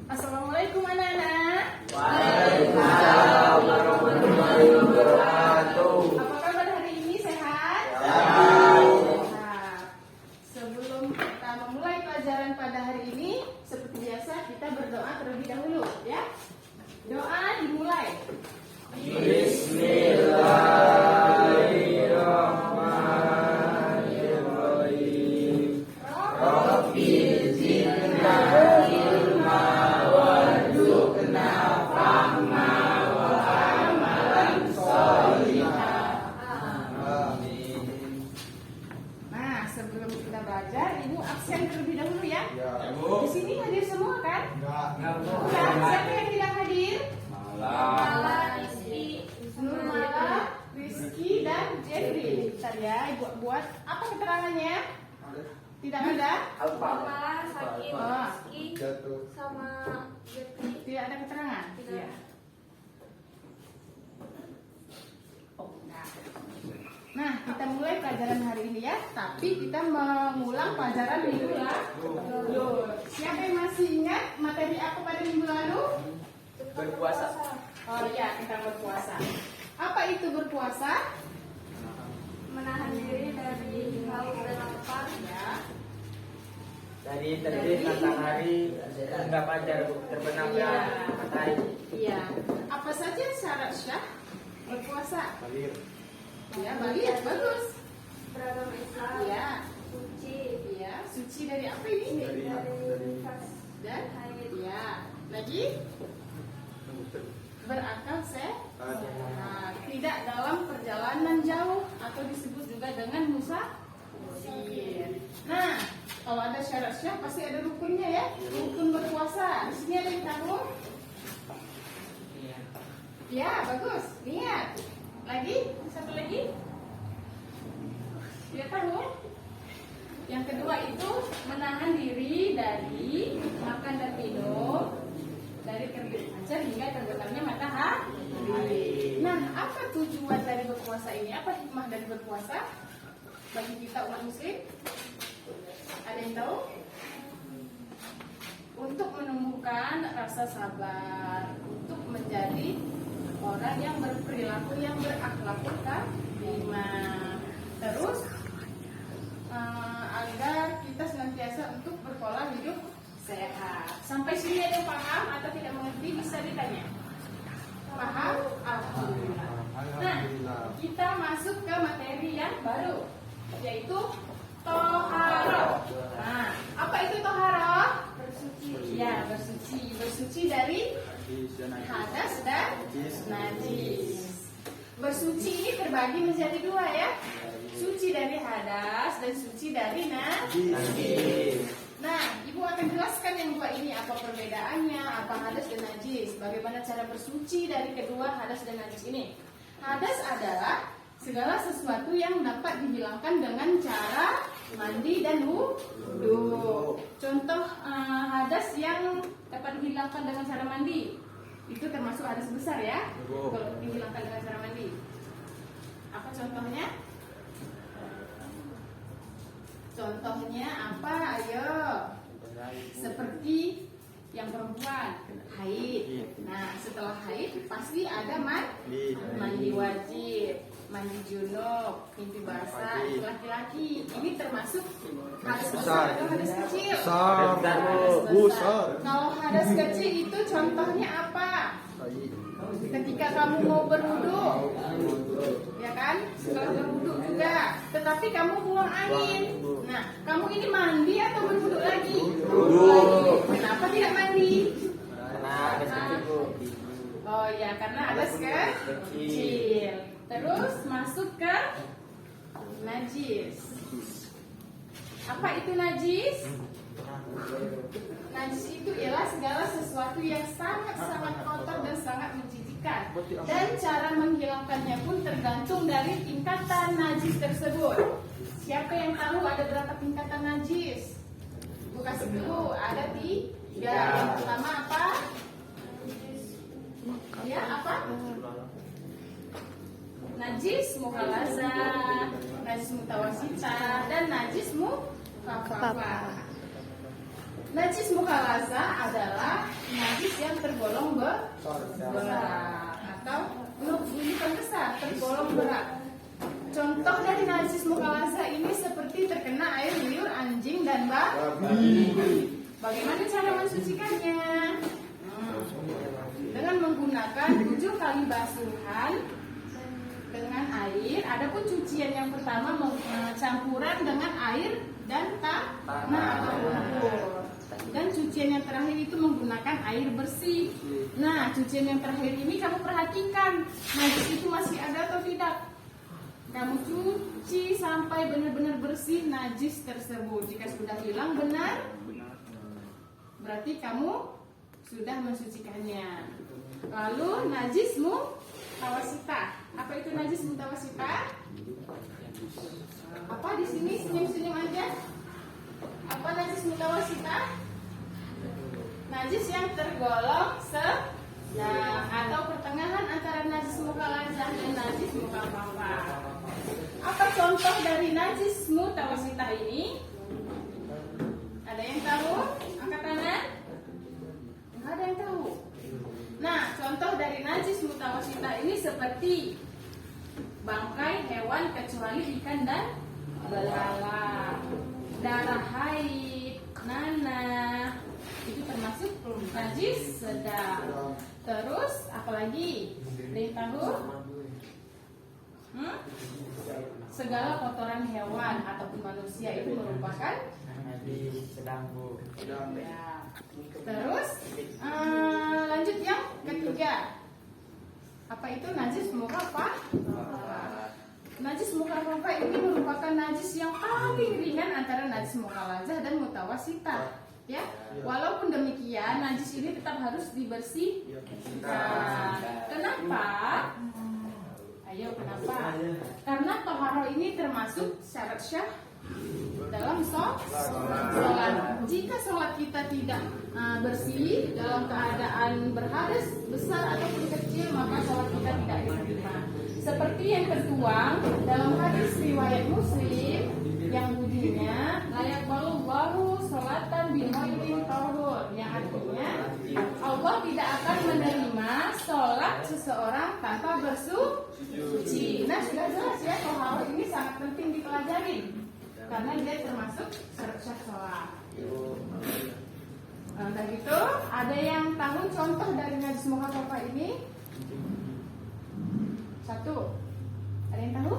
Assalamualaikum anak-anak. Waalaikumsalam warahmatullahi wabarakatuh. Apa kabar hari ini, sehat? Sehat. Sehat. Sebelum kita memulai pelajaran pada hari ini, seperti biasa kita berdoa terlebih dahulu, ya. Doa dimulai. Bismillahirrahmanirrahim. Rabbil zidna ilma warzuqna fahma wa amalan sholihan. Amin. Nah, sebelum kita belajar, Ibu absen terlebih dahulu ya. Ya, Di sini hadir semua kan? enggak. Bukan. Siapa yang tidak hadir? Malam. Nurmala, Rizky, dan Jeffrey. Bentar ya, Ibu buat apa keterangannya? Tidak ada? Malah sakit, Oh. Rizky Jatuh. sama Jeffrey. Tidak ada keterangan? Tidak. Iya. Oh, nah. Nah, kita mulai pelajaran hari ini ya. Tapi kita mengulang pelajaran minggu lalu. Siapa yang masih ingat materi apa pada minggu lalu? Berpuasa. Oh iya, tentang berpuasa. Apa itu berpuasa? Menahan diri dari haus dan lapar. Ya. Dari terbit matahari hingga fajar terbenamnya Iya. matahari. Iya. Apa saja syarat syah berpuasa? Balir. Ya, bagus, bagus. Beragama Islam. Iya. Suci. Iya, suci dari apa ini? Dari nifas. Dan Haid. iya. Lagi berakal sehat. Nah, tidak dalam perjalanan jauh atau disebut juga dengan musafir. Nah, kalau ada syarat syah pasti ada rukunnya ya. Rukun berpuasa. Di sini ada yang tahu? Ya, bagus. Lihat. Lagi, satu lagi. Dia tahu? Yang kedua itu menahan diri dari makan dan minum dari terbit fajar hingga terbenamnya matahari. Nah, apa tujuan dari berpuasa ini? Apa hikmah dari berpuasa bagi kita umat muslim? Ada yang tahu? Untuk menumbuhkan rasa sabar, untuk menjadi orang yang berperilaku yang berakhlakul karimah. Terus agar kita senantiasa untuk berpola hidup sehat. Sampai sini ada yang paham atau tidak mengerti bisa ditanya. Paham? Alhamdulillah. Nah, kita masuk ke materi yang baru, yaitu toharoh. Nah, apa itu toharoh? Bersuci. Ya, bersuci. Bersuci dari hadas dan najis. Bersuci ini terbagi menjadi dua ya. Suci dari hadas dan suci dari najis. Nah, Ibu akan jelaskan yang dua ini apa perbedaannya, apa hadas dan najis. Bagaimana cara bersuci dari kedua hadas dan najis ini. Hadas adalah segala sesuatu yang dapat dihilangkan dengan cara mandi dan wudu. Contoh hadas yang dapat dihilangkan dengan cara mandi itu termasuk hadas besar ya. Kalau dihilangkan dengan cara mandi. Apa contohnya? Contohnya apa? Ayo. Seperti yang perempuan haid. Nah, setelah haid pasti ada mandi wajib, mandi junub, mimpi basah. Laki-laki ini termasuk hadas besar atau hadas kecil? Hadas besar. Kalau hadas kecil itu contohnya apa? Ketika kamu mau berwudu, ya kan? Setelah berwudu juga, tetapi kamu buang air. Nah, kamu ini mandi atau berwudu lagi? Lagi. Kenapa tidak mandi? Oh ya, karena hadas kecil. Terus masuk ke najis. Apa itu najis? Najis itu ialah segala sesuatu yang sangat-sangat kotor dan sangat menjijikkan. Dan cara menghilangkannya pun tergantung dari tingkatan najis tersebut. Siapa yang tahu ada berapa tingkatan najis? Ibu kasih dulu, ada 3. Yang pertama apa? Ya, apa? Najis mughalazah, najis mutawasita, dan najis mukhafafah. Najis mughalazah adalah berat. Contoh dari najis mukhalazah ini seperti terkena air liur anjing dan babi. Bagaimana cara mensucikannya? Dengan menggunakan 7 kali basuhan dengan air. Adapun cucian yang pertama campuran dengan air dan tanah atau lumpur. Dan cucian yang terakhir itu menggunakan air bersih. Nah, cucian yang terakhir ini kamu perhatikan najis itu masih ada atau tidak. Kamu cuci sampai benar-benar bersih najis tersebut. Jika sudah hilang benar, berarti kamu sudah mensucikannya. Lalu najis mutawasitah. Apa itu najis mutawasitah? Apa di sini senyum-senyum aja? Apa najis mutawasitah? Najis yang tergolong sedang atau pertengahan antara najis mukhalazah dan najis mukhafafah. Apa contoh dari najis mutawasitah ini? Ada yang tahu? Angkat tangan. Enggak ada yang tahu. Nah, contoh dari najis mutawasitah ini seperti bangkai hewan kecuali ikan dan belalang, darah haid, nanah, itu termasuk najis sedang. Terus apalagi? Ada yang tahu? Segala kotoran hewan ataupun manusia itu merupakan najis sedang, Bu. ya. Terus lanjut yang ketiga. Apa itu najis mukhafafah? Najis mukhafafah ini merupakan najis yang paling ringan antara najis mukhalazah dan mutawasitah. Ya, walaupun demikian najis ini tetap harus dibersihkan. Kenapa? Ayo, kenapa? Karena toharoh ini termasuk syarat syah dalam sholat. Jika sholat kita tidak bersih dalam keadaan berhadas besar ataupun kecil, maka sholat kita tidak diterima. Seperti yang tertuang dalam hadis riwayat Muslim yang bunyinya layak balullahu sholatan bihoirin tahur, yang artinya Allah tidak akan menerima sholat seseorang tanpa bersuci. Nah, sudah jelas ya, toharoh ini sangat penting dipelajari karena dia termasuk syarat syah sholat. Nah, gitu, ada yang tahu contoh dari najis mukhafafah ini? Satu, ada yang tahu?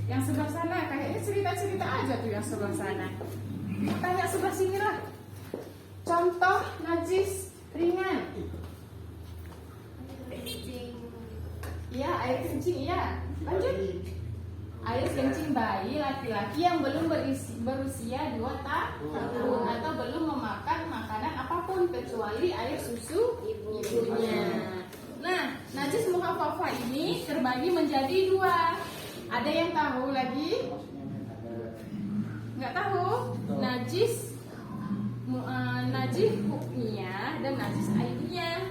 Yang sebelah sana, kayaknya cerita-cerita aja tuh yang sebelah sana. Tanya sebelah sini lah. Contoh najis ringan. Iya, air kencing, iya. Lanjut. Air kencing bayi laki-laki yang belum berusia 2 tahun atau belum memakan makanan apapun kecuali air susu ibunya. Nah, najis mukhafafah ini terbagi menjadi 2. Ada yang tahu lagi? Nggak tahu? Najis hukmiyah dan najis ainiyah.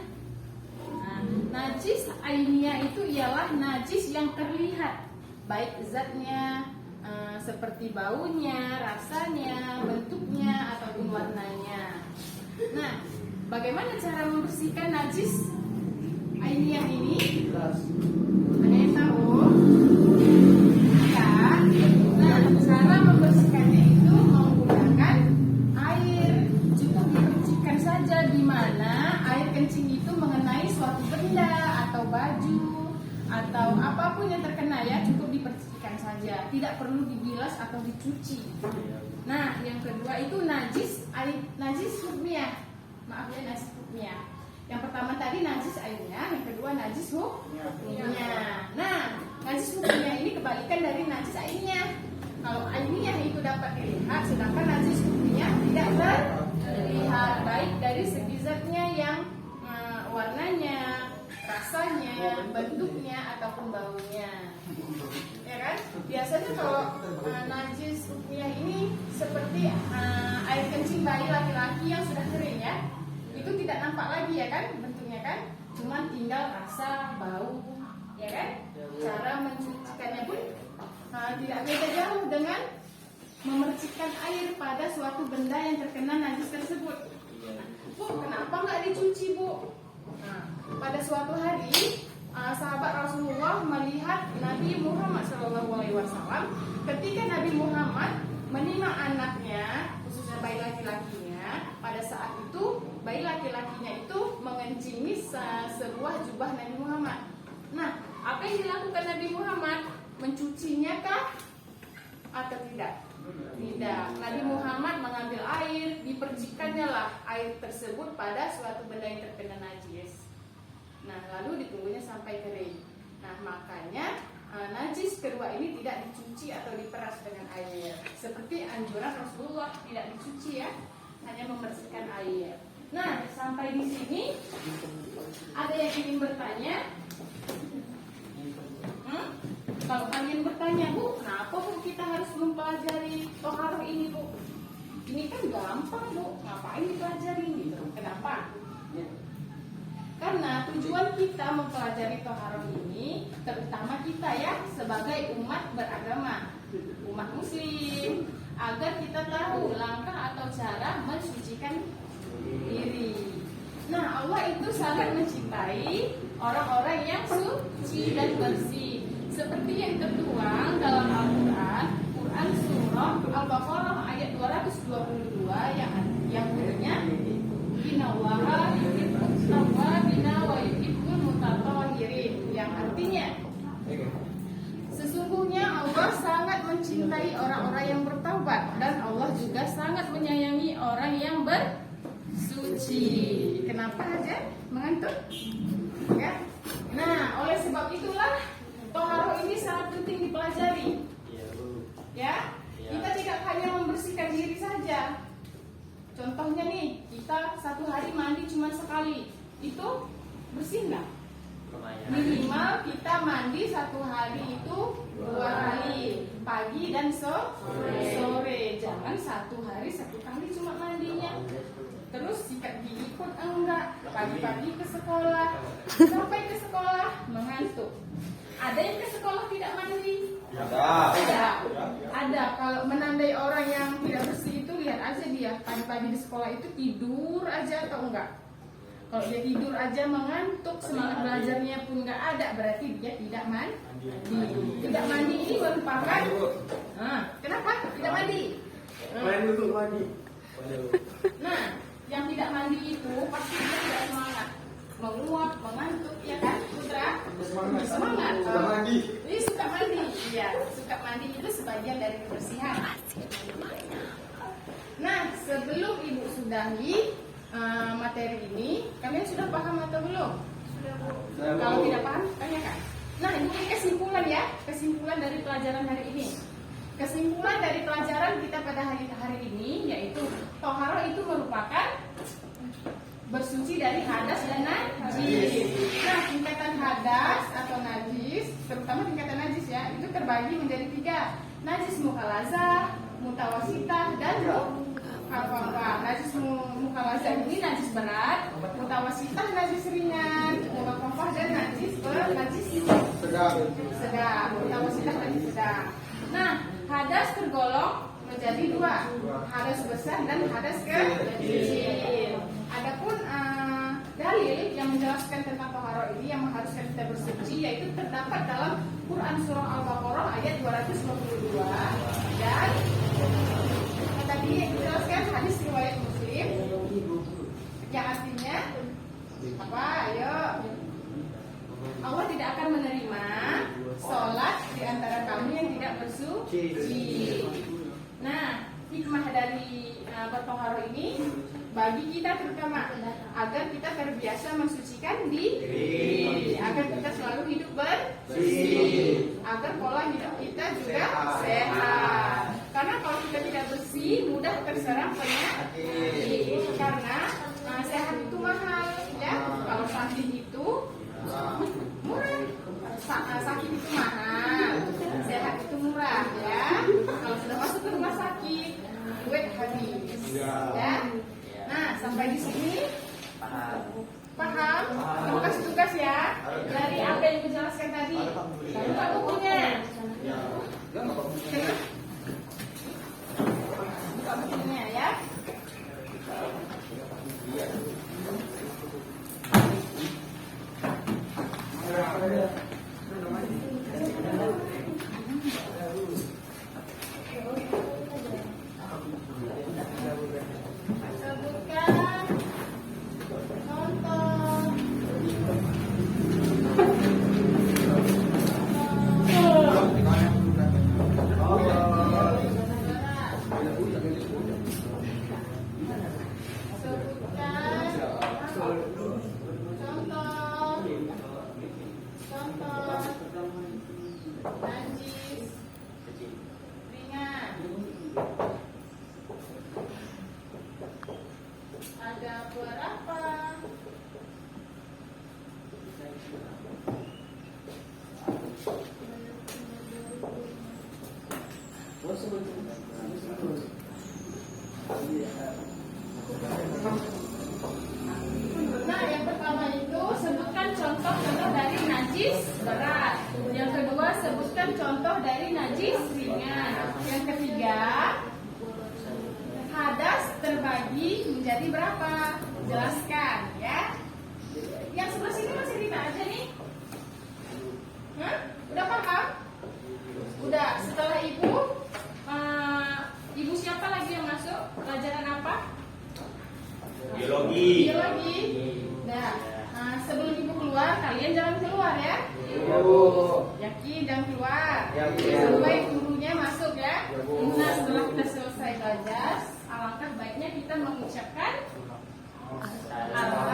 Nah, najis ainiyah itu ialah najis yang terlihat, baik zatnya, seperti baunya, rasanya, bentuknya, ataupun warnanya. Nah, bagaimana cara membersihkan najis ainiyah ini? Ada yang tahu? Ya. Nah, cara membersihkannya itu menggunakan air. Cukup dipercikkan saja, di mana air kencing itu mengenai suatu benda atau baju atau apapun yang terkena, ya, cukup dipercikkan saja, tidak perlu dibilas atau dicuci. Nah, yang kedua itu najis hukmiyah. Maaf ya, najis hukmiyah. Yang pertama tadi najis airnya, yang kedua najis hukmiyah. Nah, najis hukmiyah ini kebalikan dari najis airnya. Kalau airnya itu dapat dilihat, sedangkan najis hukmiyah tidak terlihat, baik dari segi zatnya yang warnanya, rasanya, bentuknya ataupun baunya. Ya kan? Biasanya kalau najis hukmiyah ini seperti air kencing bayi laki-laki yang sudah kering, ya. Itu tidak nampak lagi, ya kan, bentuknya kan, cuman tinggal rasa, bau, ya kan. Cara mencucikannya pun tidak beda jauh dengan memercikkan air pada suatu benda yang terkena najis tersebut. Bu, kenapa nggak dicuci, Bu? Nah, pada suatu hari sahabat Rasulullah melihat Nabi Muhammad SAW ketika Nabi Muhammad menimang anaknya, khususnya bayi laki-lakinya. Pada saat itu bayi laki-lakinya itu mengencingi sebuah jubah Nabi Muhammad. Nah, apa yang dilakukan Nabi Muhammad? Mencucinya kah atau tidak? Tidak. Nabi Muhammad mengambil air, dipercikannya lah air tersebut pada suatu benda yang terkena najis. Nah, lalu ditunggunya sampai kering. Nah, makanya najis kedua ini tidak dicuci atau diperas dengan air. Seperti anjuran Rasulullah, tidak dicuci ya, hanya membersihkan air. Nah, sampai di sini ada yang ingin bertanya? Kalau kalian bertanya, Bu, kenapa Bu kita harus mempelajari toharoh ini, Bu? Ini kan gampang, Bu. Ngapain dipelajari gitu? Kenapa? Karena tujuan kita mempelajari toharoh ini, terutama kita ya sebagai umat beragama, umat muslim, agar kita tahu langkah atau cara mensucikan diri. Nah, Allah itu sangat mencintai orang-orang yang suci dan bersih. Seperti yang tertuang dalam Al-Quran, Quran Surah Al-Baqarah ayat 222 yang bunyinya Innallaha yuhibbut tawwabina wa yuhibbul mutatahhirin, yang artinya sesungguhnya Allah sangat mencintai orang-orang yang bertaubat dan Allah juga sangat menyayangi orang yang bersuci. Kenapa aja mengantuk? Ya. Nah, oleh sebab itulah toharoh ini sangat penting dipelajari. Ya, kita tidak hanya membersihkan diri saja. Contohnya nih, kita satu hari mandi cuma sekali, itu bersih nggak? Minimal kita mandi satu hari itu 2 kali, pagi dan sore. Jangan satu hari 1 kali cuma mandinya. Terus sikat gigi pun enggak. Pagi-pagi ke sekolah, sampai ke sekolah mengantuk. Ada yang ke sekolah tidak mandi? Ada. Kalau menandai orang yang tidak bersih itu, lihat aja dia pagi-pagi di sekolah itu tidur aja atau enggak. Kalau dia tidur aja mengantuk, semangat belajarnya pun enggak ada, berarti dia tidak mandi. Tidak mandi ini merupakan kenapa tidak mandi? Nah, yang tidak mandi itu pasti dia tidak semangat, menguap, mengantuk, ya kan, Putra? Semangat. Ini suka mandi, iya. Suka mandi itu sebagian dari kebersihan. Nah, sebelum Ibu sudahi materi ini, kalian sudah paham atau belum? Sudah, Bu. Kalau tidak paham, tanyakan. Nah, ini kesimpulan ya, kesimpulan dari pelajaran hari ini. Kesimpulan dari pelajaran kita pada hari ini yaitu toharoh itu merupakan bersuci dari hadas dan najis. Nah, tingkatan hadas atau najis, terutama tingkatan najis ya, itu terbagi menjadi 3. Najis mukhalazah, mutawasitah, dan najis mukhalazah ini najis berat, mutawasitah najis ringan, mukhalafah dan najis sedang. Mutawasitah najis sedang. Nah, hadas tergolong menjadi 2, hadas besar dan hadas kecil. Adapun dalil yang menjelaskan tentang toharoh ini yang mengharuskan kita bersuci yaitu terdapat dalam Quran Surah Al-Baqarah ayat 222 dan tadi dijelaskan hadis riwayat Muslim yang artinya apa? Ayo, Allah tidak akan menerima sholat di antara kamu yang tidak bersuci. Nah, hikmah dari bertoharoh ini bagi kita terutama agar kita terbiasa mensucikan diri, agar kita selalu hidup bersih, agar pola hidup kita juga sehat. Karena kalau kita tidak bersih mudah terserang penyakit. Karena sehat itu mahal ya. Kalau sakit itu murah, sakit itu mahal, sehat itu murah ya. Kalau sudah masuk ke rumah sakit, duit habis ya. Nah, sampai di sini paham? Kamu kasih tugas ya dari apa yang dijelaskan tadi. Buka bukunya. Buka bukunya ya. Sebutkan contoh. Najis, ringan. Ada berapa? Nah, yang pertama itu sebutkan contoh-contoh dari najis berat. Yang kedua sebutkan contoh dari najis ringan. Yang ketiga, hadas terbagi menjadi berapa? Jelaskan ya. Yang sebelah sini masih Rina aja nih. Hah? Udah paham? Udah. Setelah ibu, ibu siapa lagi yang masuk? Pelajaran apa? Biologi. Biologi. Nah, sebelum ibu keluar, kalian jangan keluar ya. Ya, Bu. Yakin jangan keluar. Ya, Bu. Sampai gurunya masuk ya. Ya, Bu. Nah, setelah kita selesai belajar, alangkah baiknya kita mengucapkan alhamdulillah.